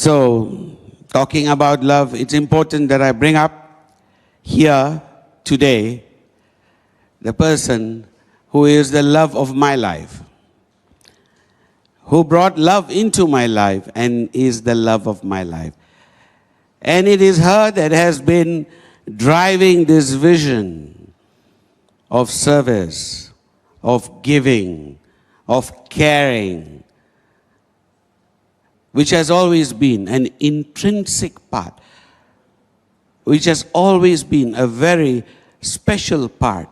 So, talking about love, it's important that I bring up here today the person who is the love of my life, who brought love into my life and is the love of my life. And it is her that has been driving this vision of service, of giving, of caring, which has always been an intrinsic part, which has always been a very special part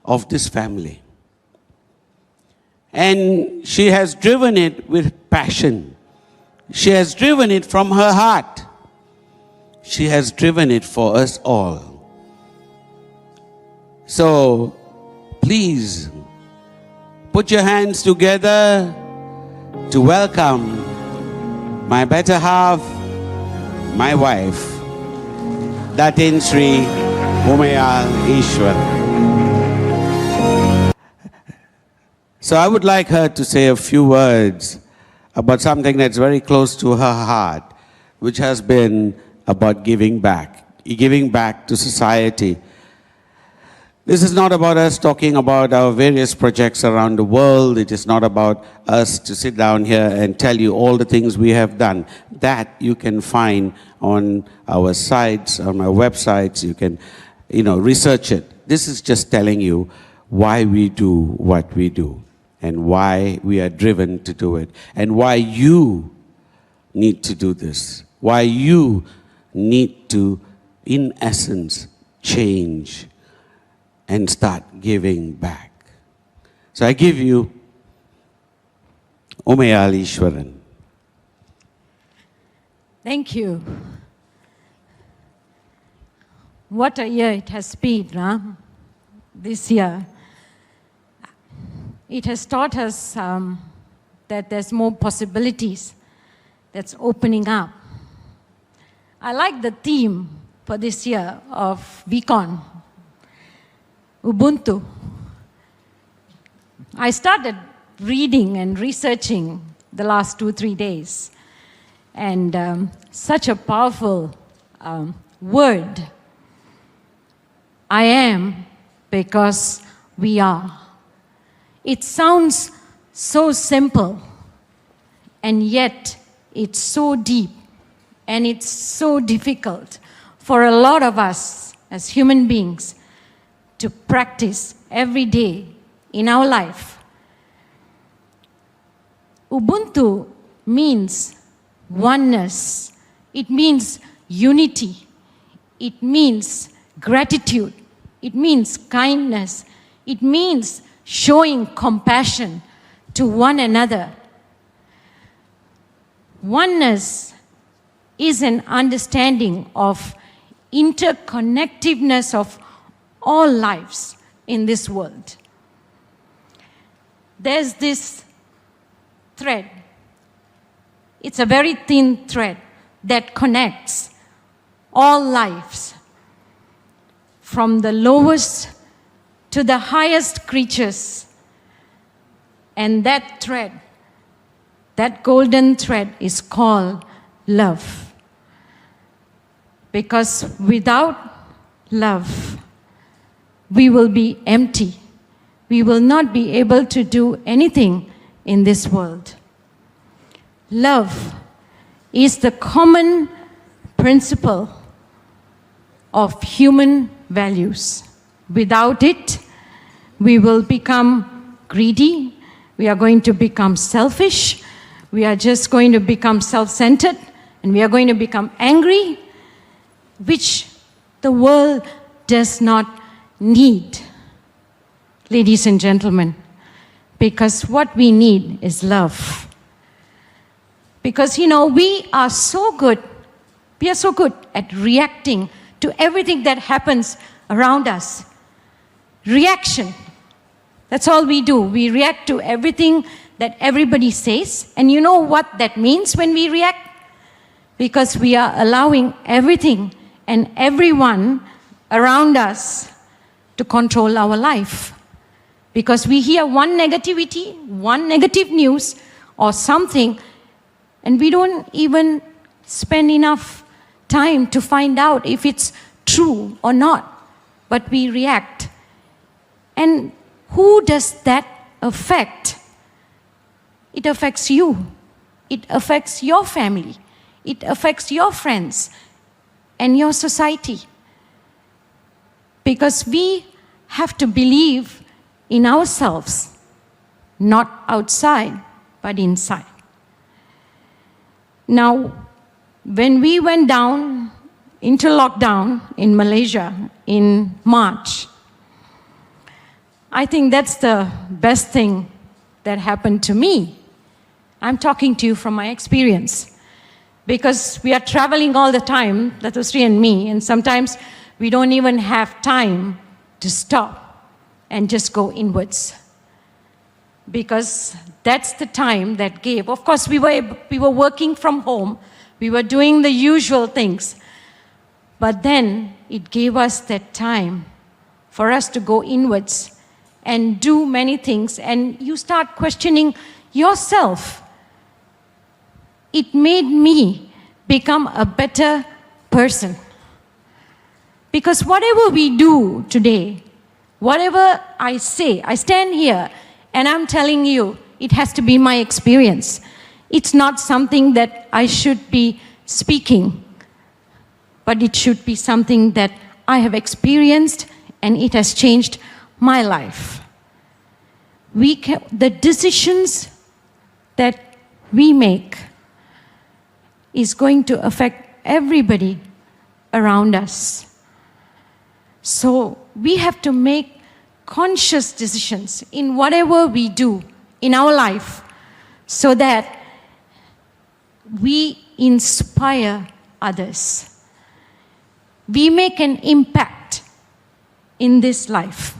of this family. And she has driven it with passion. She has driven it from her heart. She has driven it for us all. So, please, put your hands together to welcome my better half, my wife, DatinSri Umayal Eswaran. So I would like her to say a few words about something that's very close to her heart, which has been about giving back to society. This is not about us talking about our various projects around the world. It is not about us to sit down here and tell you all the things we have done. That you can find on our sites, on our websites. You can, research it. This is just telling you why we do what we do and why we are driven to do it and why you need to do this, why you need to, in essence, change and start giving back. So I give you Umayal Eswaran. Thank you. What a year it has been, huh? This year. It has taught us that there's more possibilities that's opening up. I like the theme for this year of VCon, UBUNTU. I started reading and researching the last 2-3 days, and such a powerful word. I am because we are. It sounds so simple, and yet it's so deep, and it's so difficult for a lot of us as human beings to practice every day in our life. Ubuntu means oneness. It means unity. It means gratitude. It means kindness. It means showing compassion to one another. Oneness is an understanding of interconnectiveness of all lives in this world. There's this thread. It's a very thin thread that connects all lives, from the lowest to the highest creatures. And that thread, that golden thread, is called love. Because without love, we will be empty. We will not be able to do anything in this world. Love is the common principle of human values. Without it, we will become greedy. We are going to become selfish. We are just going to become self-centered, and we are going to become angry, which the world does not need, ladies and gentlemen, because what we need is love. Because, we are so good at reacting to everything that happens around us. Reaction. That's all we do. We react to everything that everybody says. And you know what that means when we react? Because we are allowing everything and everyone around us to control our life. Because we hear one negativity, one negative news, or something, And we don't even spend enough time to find out if it's true or not, but we react. And who does that affect? It affects you. It affects your family. It affects your friends and your society. Because we have to believe in ourselves, not outside, but inside. Now, when we went down into lockdown in Malaysia in March, I think that's the best thing that happened to me. I'm talking to you from my experience. Because we are traveling all the time, DatinSri and me, and sometimes we don't even have time to stop and just go inwards. Because that's the time that gave. Of course, we were working from home. We were doing the usual things. But then it gave us that time for us to go inwards and do many things. And you start questioning yourself. It made me become a better person. Because whatever we do today, whatever I say, I stand here and I'm telling you, it has to be my experience. It's not something that I should be speaking, but it should be something that I have experienced and it has changed my life. The decisions that we make is going to affect everybody around us. So we have to make conscious decisions in whatever we do in our life so that we inspire others. We make an impact in this life.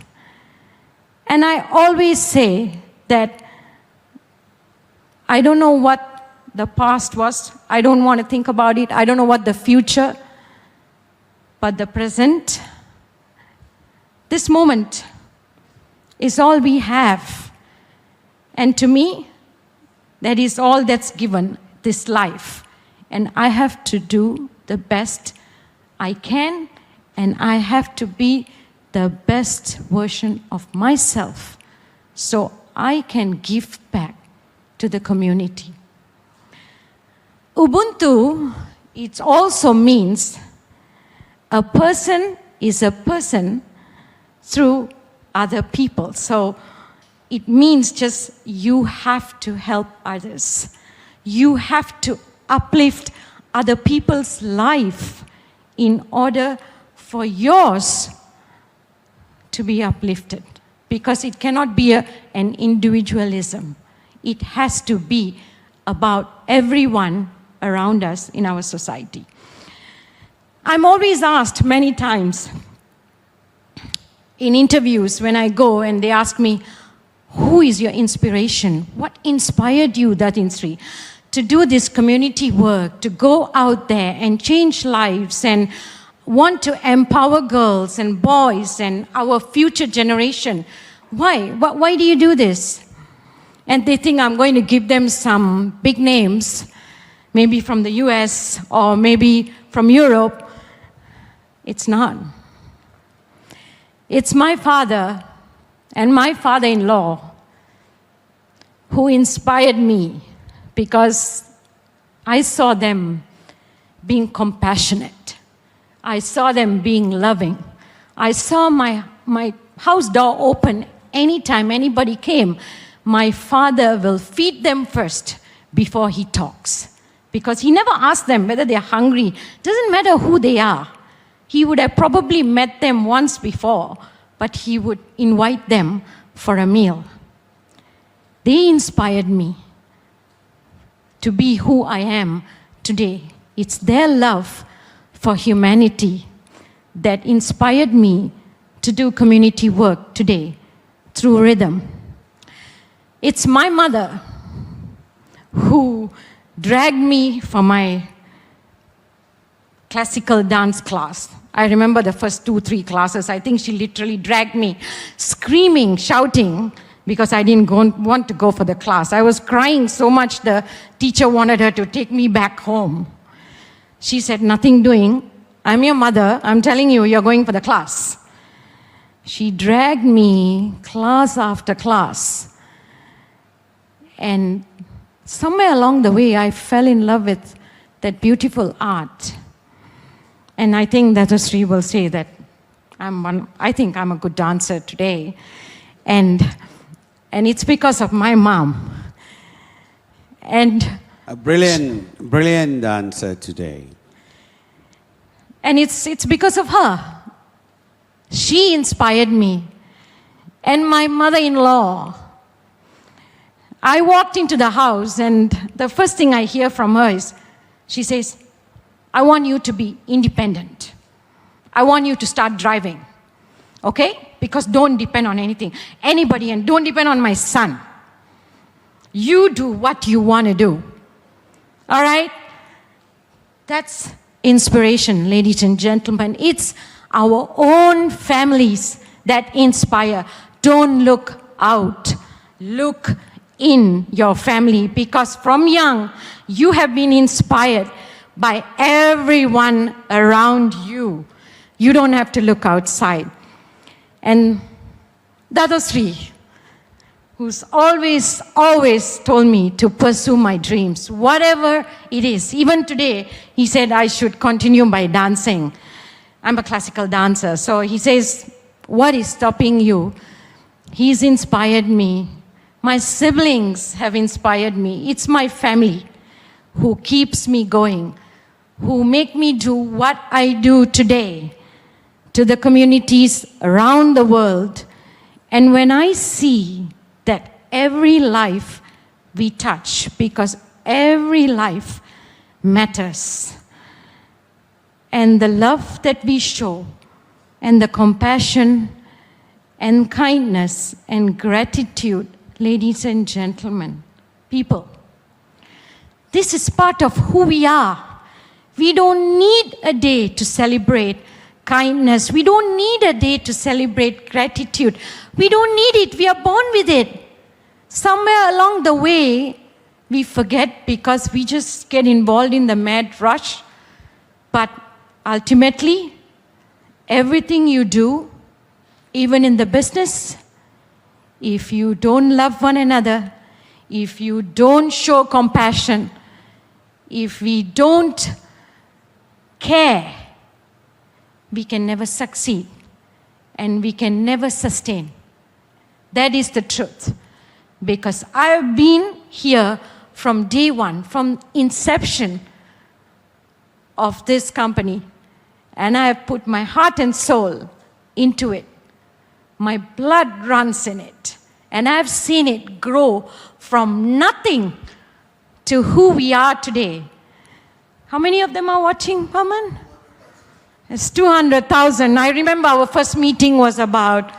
And I always say that I don't know what the past was. I don't want to think about it. I don't know what the future, but the present, this moment is all we have. And to me, that is all that's given, this life. And I have to do the best I can, and I have to be the best version of myself so I can give back to the community. Ubuntu, it also means a person is a person through other people. So it means just you have to help others. You have to uplift other people's life in order for yours to be uplifted. Because it cannot be an individualism. It has to be about everyone around us in our society. I'm always asked many times in interviews when I go and they ask me, who is your inspiration? What inspired you, DatinSri, to do this community work, to go out there and change lives and want to empower girls and boys and our future generation? Why? Why do you do this? And they think I'm going to give them some big names, maybe from the US or maybe from Europe. It's not. It's my father and my father-in-law who inspired me because I saw them being compassionate. I saw them being loving. I saw my house door open anytime anybody came. My father will feed them first before he talks. Because he never asked them whether they're hungry. Doesn't matter who they are. He would have probably met them once before, but he would invite them for a meal. They inspired me to be who I am today. It's their love for humanity that inspired me to do community work today through RYTHM. It's my mother who dragged me for my classical dance class. I remember the first 2-3 classes. I think she literally dragged me, screaming, shouting, because I didn't want to go for the class. I was crying so much the teacher wanted her to take me back home. She said, nothing doing. I'm your mother. I'm telling you, you're going for the class. She dragged me class after class. And somewhere along the way, I fell in love with that beautiful art. And I think DatinSri will say that I think I'm a good dancer today. And it's because of my mom. And A brilliant dancer today. And it's because of her. She inspired me. And my mother-in-law. I walked into the house and the first thing I hear from her is, she says, I want you to be independent. I want you to start driving. Okay? Because don't depend on anybody, and don't depend on my son. You do what you want to do. All right? That's inspiration, ladies and gentlemen. It's our own families that inspire. Don't look out. Look in your family, because from young, you have been inspired by everyone around you. You don't have to look outside. And DatinSri, who's always told me to pursue my dreams, whatever it is. Even today, he said I should continue by dancing. I'm a classical dancer, so he says, what is stopping you? He's inspired me. My siblings have inspired me. It's my family who keeps me going, who make me do what I do today to the communities around the world. And when I see that every life we touch, because every life matters, and the love that we show, and the compassion, and kindness, and gratitude, ladies and gentlemen, people, this is part of who we are. We don't need a day to celebrate kindness. We don't need a day to celebrate gratitude. We don't need it. We are born with it. Somewhere along the way, we forget because we just get involved in the mad rush. But ultimately, everything you do, even in the business, if you don't love one another, if you don't show compassion, if we don't care, we can never succeed and we can never sustain. That is the truth. Because I've been here from day one, from inception of this company, and I have put my heart and soul into it. My blood runs in it, and I've seen it grow from nothing to who we are today. How many of them are watching, Paman? It's 200,000. I remember our first meeting was about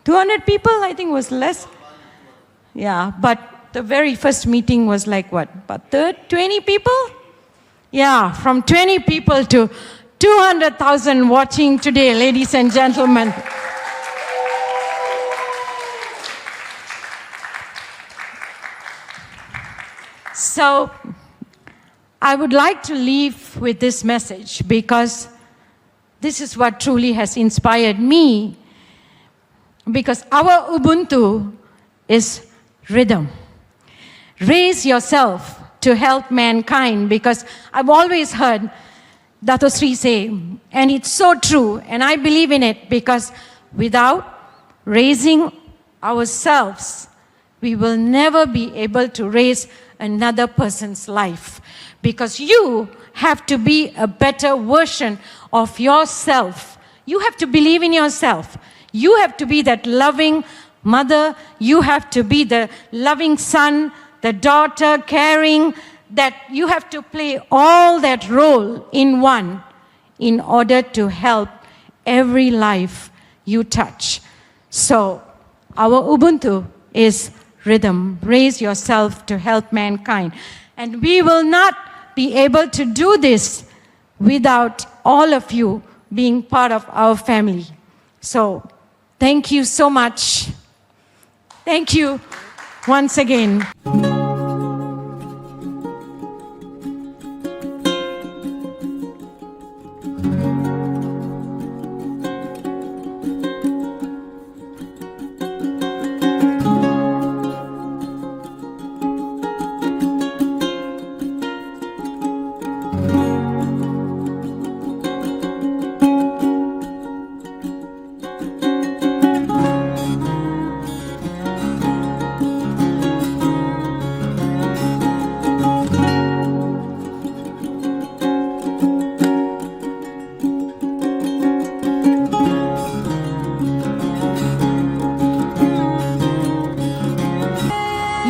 200 people, I think was less. Yeah, but the very first meeting was like what, about 20 people? Yeah, from 20 people to 200,000 watching today, ladies and gentlemen. So, I would like to leave with this message because this is what truly has inspired me. Because our Ubuntu is rhythm. Raise yourself to help mankind, because I've always heard DatinSri say, and it's so true, and I believe in it, because without raising ourselves, we will never be able to raise another person's life. Because you have to be a better version of yourself. You have to believe in yourself. You have to be that loving mother. You have to be the loving son, the daughter, caring, that you have to play all that role in one in order to help every life you touch. So, our Ubuntu is rhythm. Raise yourself to help mankind. And we will not be able to do this without all of you being part of our family. So, thank you so much. Thank you once again.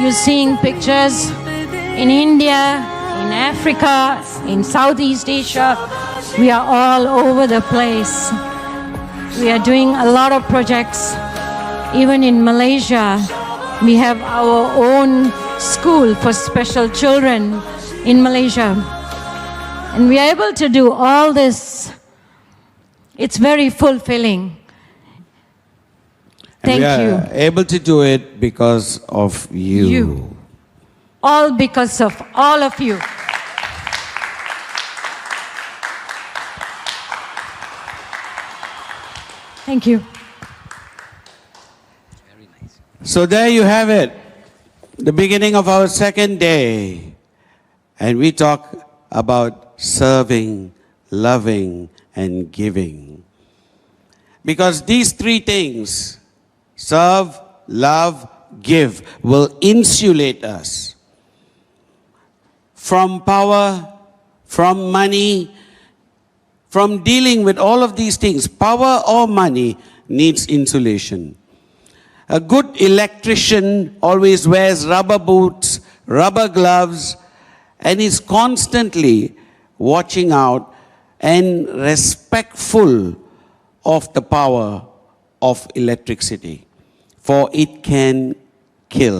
You're seeing pictures in India, in Africa, in Southeast Asia. We are all over the place. We are doing a lot of projects. Even in Malaysia, we have our own school for special children in Malaysia. And we are able to do all this. It's very fulfilling. Thank we are you. able to do it because of you. All because of all of you. Thank you. So there you have it, the beginning of our second day. And we talk about serving, loving, and giving. Because these three things, serve, love, give, will insulate us from power, from money, from dealing with all of these things. Power or money needs insulation. A good electrician always wears rubber boots, rubber gloves, and is constantly watching out and respectful of the power of electricity, for it can kill.